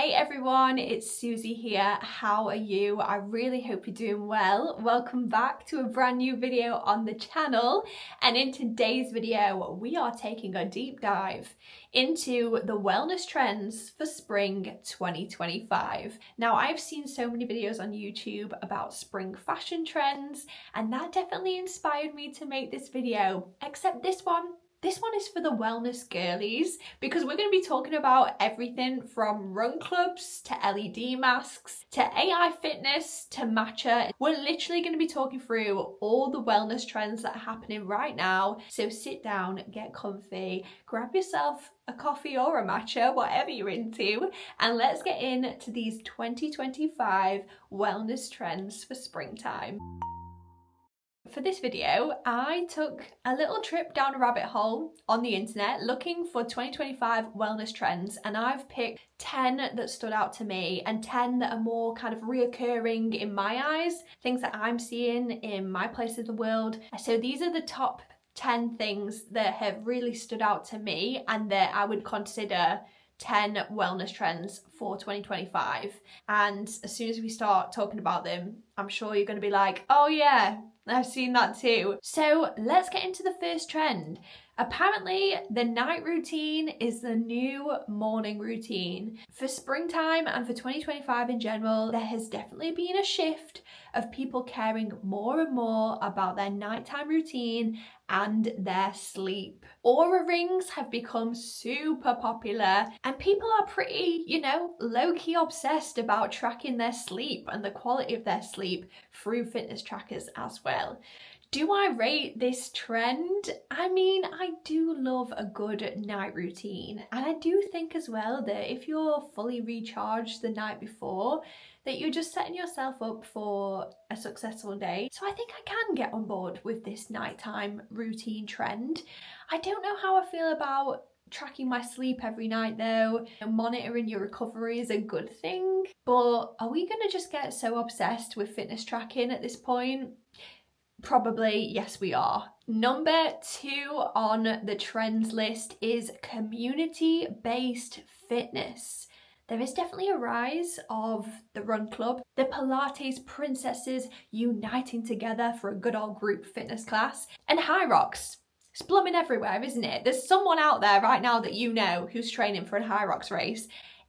Hey everyone, it's Susie here. How are you? I really hope you're doing well. Welcome back to a brand new video on the channel. And in today's video, we are taking a deep dive into the wellness trends for spring 2025. Now, I've seen so many videos on YouTube about spring fashion trends, and that definitely inspired me to make this video, except this one is for the wellness girlies, because we're going to be talking about everything from run clubs to LED masks to AI fitness to matcha. We're literally going to be talking through all the wellness trends that are happening right now. So sit down, get comfy, grab yourself a coffee or a matcha, whatever you're into, and let's get into these 2025 wellness trends for springtime. For this video, I took a little trip down a rabbit hole on the internet looking for 2025 wellness trends, and I've picked 10 that stood out to me and 10 that are more kind of reoccurring in my eyes, things that I'm seeing in my place of the world. So these are the top 10 things that have really stood out to me and that I would consider 10 wellness trends for 2025. And as soon as we start talking about them, I'm sure you're going to be like, oh yeah, I've seen that too. So let's get into the first trend. Apparently, the night routine is the new morning routine. For springtime and for 2025 in general, there has definitely been a shift of people caring more and more about their nighttime routine and their sleep. Oura rings have become super popular, and people are pretty, low-key obsessed about tracking their sleep and the quality of their sleep through fitness trackers as well. Do I rate this trend? I mean, I do love a good night routine, and I do think as well that if you're fully recharged the night before, that you're just setting yourself up for a successful day. So I think I can get on board with this nighttime routine trend. I don't know how I feel about tracking my sleep every night though. Monitoring your recovery is a good thing, but are we gonna just get so obsessed with fitness tracking at this point? Probably, yes we are. Number 2 on the trends list is community-based fitness. There is definitely a rise of the run club, the Pilates princesses uniting together for a good old group fitness class, and Hyrox. It's blooming everywhere, isn't it? There's someone out there right now that you know who's training for a Hyrox race.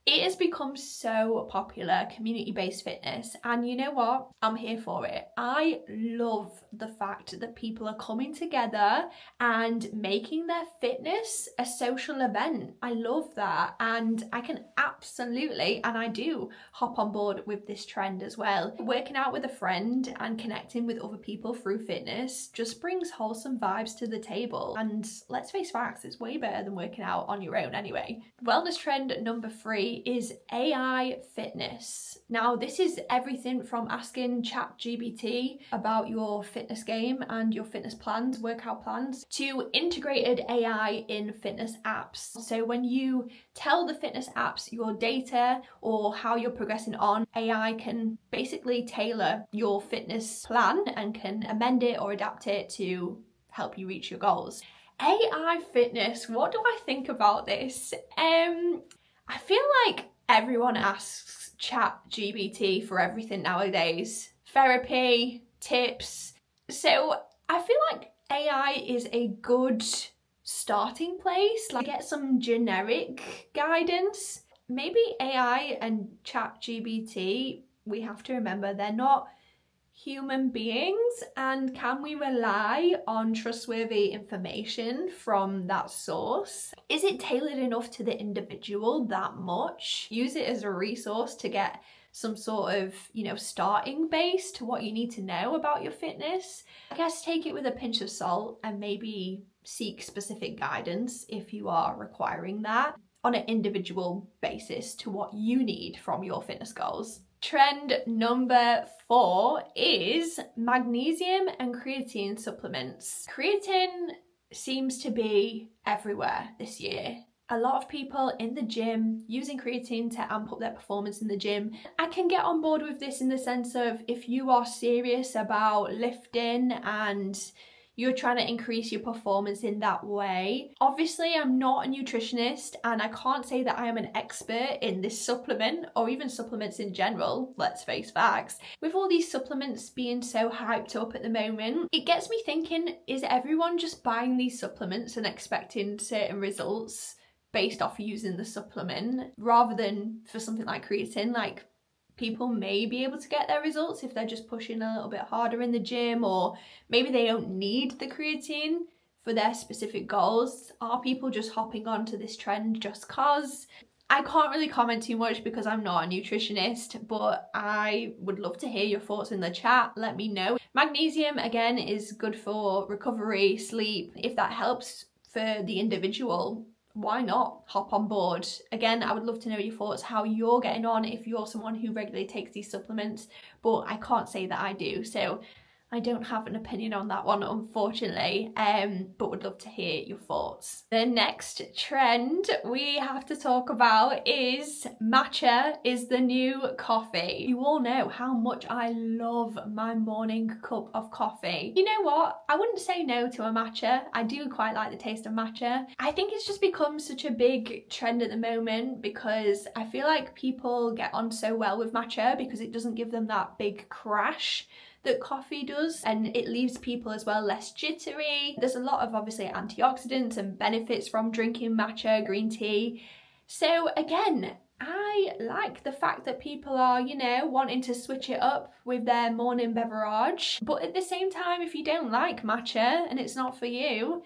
It has become so popular, community-based fitness, and you know what? I'm here for it. I love the fact that people are coming together and making their fitness a social event. I love that, and I can absolutely, and I do, hop on board with this trend as well. Working out with a friend and connecting with other people through fitness just brings wholesome vibes to the table, and let's face facts, it's way better than working out on your own anyway. Wellness trend number 3 is AI fitness. Now, this is everything from asking ChatGPT about your fitness game and your fitness plans, workout plans, to integrated AI in fitness apps. So when you tell the fitness apps your data or how you're progressing on, AI can basically tailor your fitness plan and can amend it or adapt it to help you reach your goals. AI fitness, what do I think about this? I feel like everyone asks ChatGPT for everything nowadays. Therapy, tips. So I feel like AI is a good starting place. Like, get some generic guidance. Maybe AI and ChatGPT, we have to remember they're not human beings, and can we rely on trustworthy information from that source? Is it tailored enough to the individual that much? Use it as a resource to get some sort of, starting base to what you need to know about your fitness. I guess take it with a pinch of salt and maybe seek specific guidance if you are requiring that on an individual basis to what you need from your fitness goals. Trend number 4 is magnesium and creatine supplements. Creatine seems to be everywhere this year. A lot of people in the gym using creatine to amp up their performance in the gym. I can get on board with this in the sense of if you are serious about lifting and you're trying to increase your performance in that way. Obviously, I'm not a nutritionist and I can't say that I am an expert in this supplement or even supplements in general, let's face facts. With all these supplements being so hyped up at the moment, it gets me thinking, is everyone just buying these supplements and expecting certain results based off using the supplement rather than for something like creatine? Like, people may be able to get their results if they're just pushing a little bit harder in the gym, or maybe they don't need the creatine for their specific goals. Are people just hopping onto this trend just cause? I can't really comment too much because I'm not a nutritionist, but I would love to hear your thoughts in the chat. Let me know. Magnesium, again, is good for recovery, sleep. If that helps for the individual, why not hop on board? Again, I would love to know your thoughts, how you're getting on if you're someone who regularly takes these supplements, but I can't say that I do, so I don't have an opinion on that one, unfortunately, but would love to hear your thoughts. The next trend we have to talk about is matcha is the new coffee. You all know how much I love my morning cup of coffee. You know what? I wouldn't say no to a matcha. I do quite like the taste of matcha. I think it's just become such a big trend at the moment because I feel like people get on so well with matcha because it doesn't give them that big crash that coffee does, and it leaves people as well less jittery. There's a lot of obviously antioxidants and benefits from drinking matcha green tea. So again, I like the fact that people are, you know, wanting to switch it up with their morning beverage. But at the same time, if you don't like matcha and it's not for you,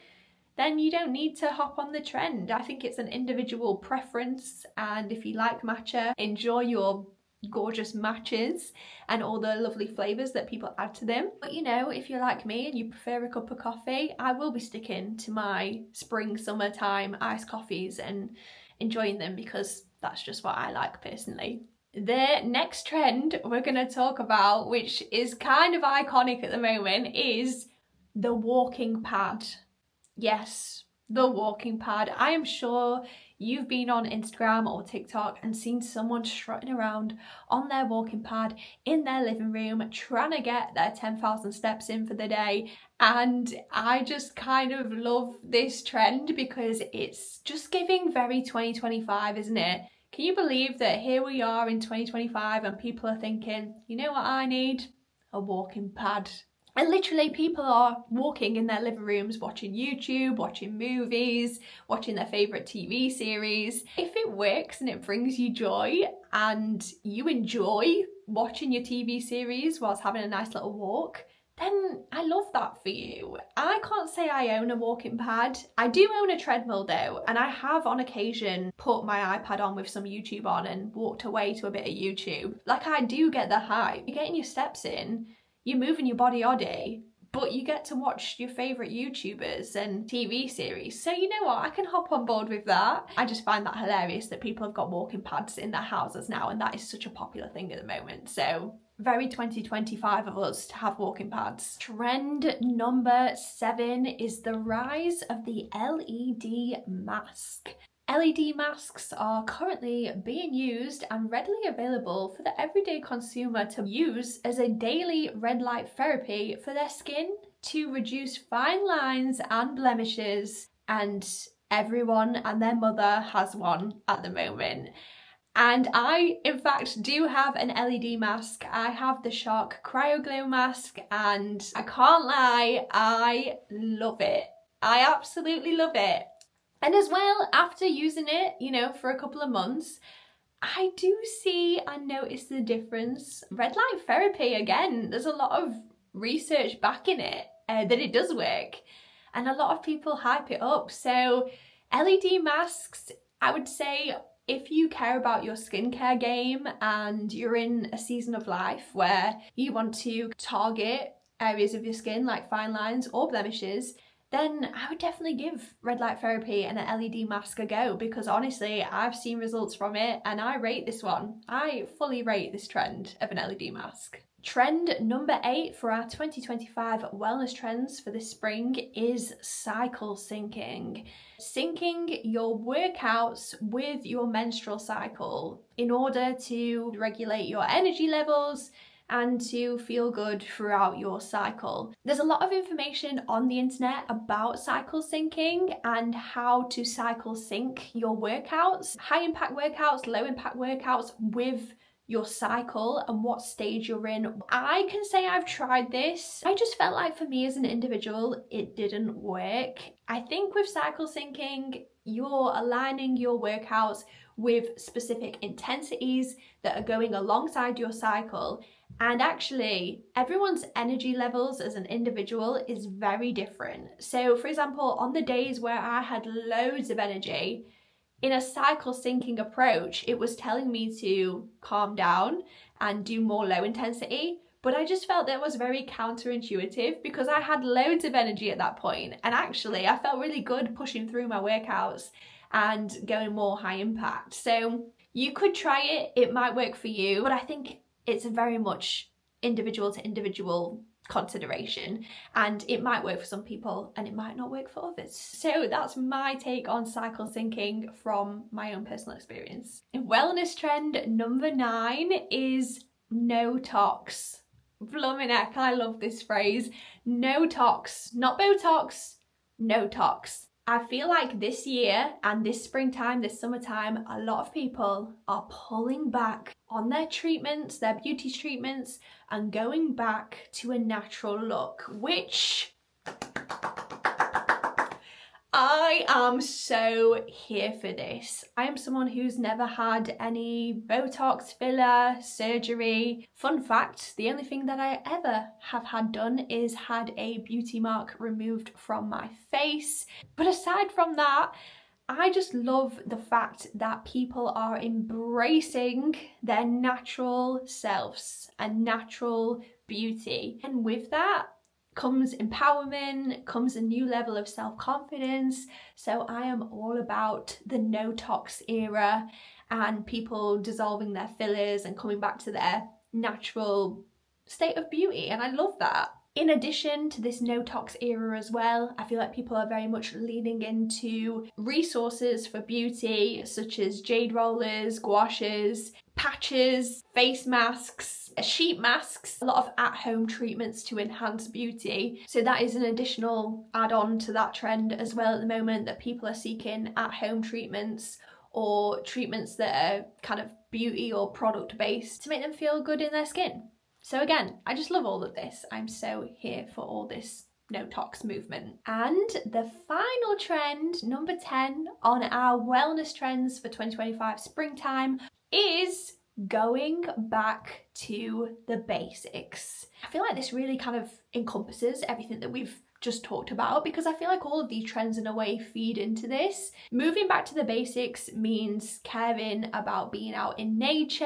then you don't need to hop on the trend. I think it's an individual preference, and if you like matcha, enjoy your gorgeous matches and all the lovely flavors that people add to them. But you know, if you're like me and you prefer a cup of coffee, I will be sticking to my spring summertime iced coffees and enjoying them because that's just what I like personally. The next trend we're going to talk about, which is kind of iconic at the moment, is the walking pad. Yes, the walking pad. I am sure you've been on Instagram or TikTok and seen someone strutting around on their walking pad in their living room trying to get their 10,000 steps in for the day. And I just kind of love this trend because it's just giving very 2025, isn't it? Can you believe that here we are in 2025 and people are thinking, you know what I need? A walking pad. And literally people are walking in their living rooms, watching YouTube, watching movies, watching their favourite TV series. If it works and it brings you joy and you enjoy watching your TV series whilst having a nice little walk, then I love that for you. I can't say I own a walking pad. I do own a treadmill though, and I have on occasion put my iPad on with some YouTube on and walked away to a bit of YouTube. Like, I do get the hype. You're getting your steps in, you're moving your body all day, but you get to watch your favourite YouTubers and TV series. So you know what, I can hop on board with that. I just find that hilarious that people have got walking pads in their houses now, and that is such a popular thing at the moment. So very 2025 of us to have walking pads. Trend number 7 is the rise of the LED mask. LED masks are currently being used and readily available for the everyday consumer to use as a daily red light therapy for their skin to reduce fine lines and blemishes, and everyone and their mother has one at the moment. And I, in fact, do have an LED mask. I have the Shark Cryo Glow mask, and I can't lie, I love it. I absolutely love it. And as well, after using it, you know, for a couple of months, I do see and notice the difference. Red light therapy, again, there's a lot of research backing it, that it does work. And a lot of people hype it up. So LED masks, I would say, if you care about your skincare game and you're in a season of life where you want to target areas of your skin like fine lines or blemishes, then I would definitely give red light therapy and an LED mask a go, because honestly, I've seen results from it and I rate this one. I fully rate this trend of an LED mask. Trend number 8 for our 2025 wellness trends for this spring is cycle syncing. Syncing your workouts with your menstrual cycle in order to regulate your energy levels and to feel good throughout your cycle. There's a lot of information on the internet about cycle syncing and how to cycle sync your workouts, high impact workouts, low impact workouts with your cycle and what stage you're in. I can say I've tried this. I just felt like for me as an individual, it didn't work. I think with cycle syncing, you're aligning your workouts with specific intensities that are going alongside your cycle. And actually, everyone's energy levels as an individual is very different. So for example, on the days where I had loads of energy, in a cycle syncing approach, it was telling me to calm down and do more low intensity. But I just felt that was very counterintuitive because I had loads of energy at that point. And actually, I felt really good pushing through my workouts and going more high impact. So you could try it, it might work for you, but I think it's very much individual to individual consideration, and it might work for some people and it might not work for others. So that's my take on cycle syncing from my own personal experience. Wellness trend number 9 is no-tox. Blooming heck, I love this phrase. No-tox, not Botox, no-tox. I feel like this year and this springtime, this summertime, a lot of people are pulling back on their treatments, their beauty treatments, and going back to a natural look, which I am so here for this. I am someone who's never had any Botox, filler, surgery. Fun fact, the only thing that I ever have had done is had a beauty mark removed from my face. But aside from that, I just love the fact that people are embracing their natural selves and natural beauty. And with that comes empowerment, comes a new level of self-confidence. So I am all about the no-tox era and people dissolving their fillers and coming back to their natural state of beauty. And I love that. In addition to this no-tox era as well, I feel like people are very much leaning into resources for beauty, such as jade rollers, gouaches, patches, face masks, sheet masks, a lot of at-home treatments to enhance beauty. So that is an additional add-on to that trend as well at the moment, that people are seeking at-home treatments or treatments that are kind of beauty or product based to make them feel good in their skin. So again, I just love all of this. I'm so here for all this no-tox movement. And the final trend, number 10 on our wellness trends for 2025 springtime, is going back to the basics. I feel like this really kind of encompasses everything that we've just talked about, because I feel like all of these trends in a way feed into this. Moving back to the basics means caring about being out in nature.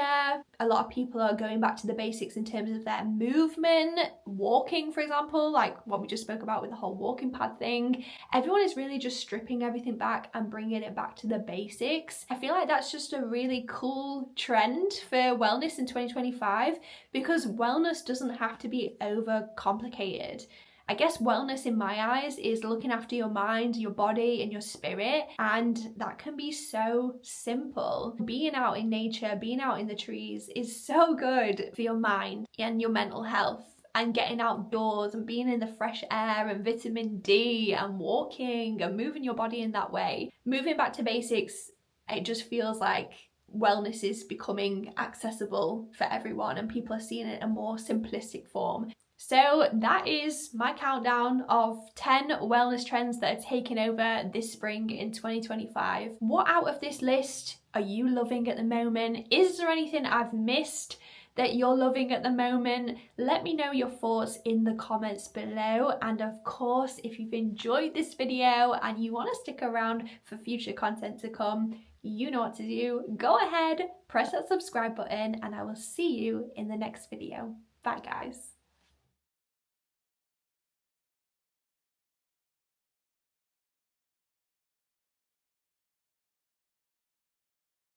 A lot of people are going back to the basics in terms of their movement, walking, for example, like what we just spoke about with the whole walking pad thing. Everyone is really just stripping everything back and bringing it back to the basics. I feel like that's just a really cool trend for wellness in 2025, because wellness doesn't have to be over complicated. I guess wellness in my eyes is looking after your mind, your body and your spirit, and that can be so simple. Being out in nature, being out in the trees is so good for your mind and your mental health, and getting outdoors and being in the fresh air and vitamin D and walking and moving your body in that way. Moving back to basics, it just feels like wellness is becoming accessible for everyone and people are seeing it in a more simplistic form. So that is my countdown of 10 wellness trends that are taking over this spring in 2025. What out of this list are you loving at the moment? Is there anything I've missed that you're loving at the moment? Let me know your thoughts in the comments below. And of course, if you've enjoyed this video and you want to stick around for future content to come, you know what to do. Go ahead, press that subscribe button, and I will see you in the next video. Bye guys.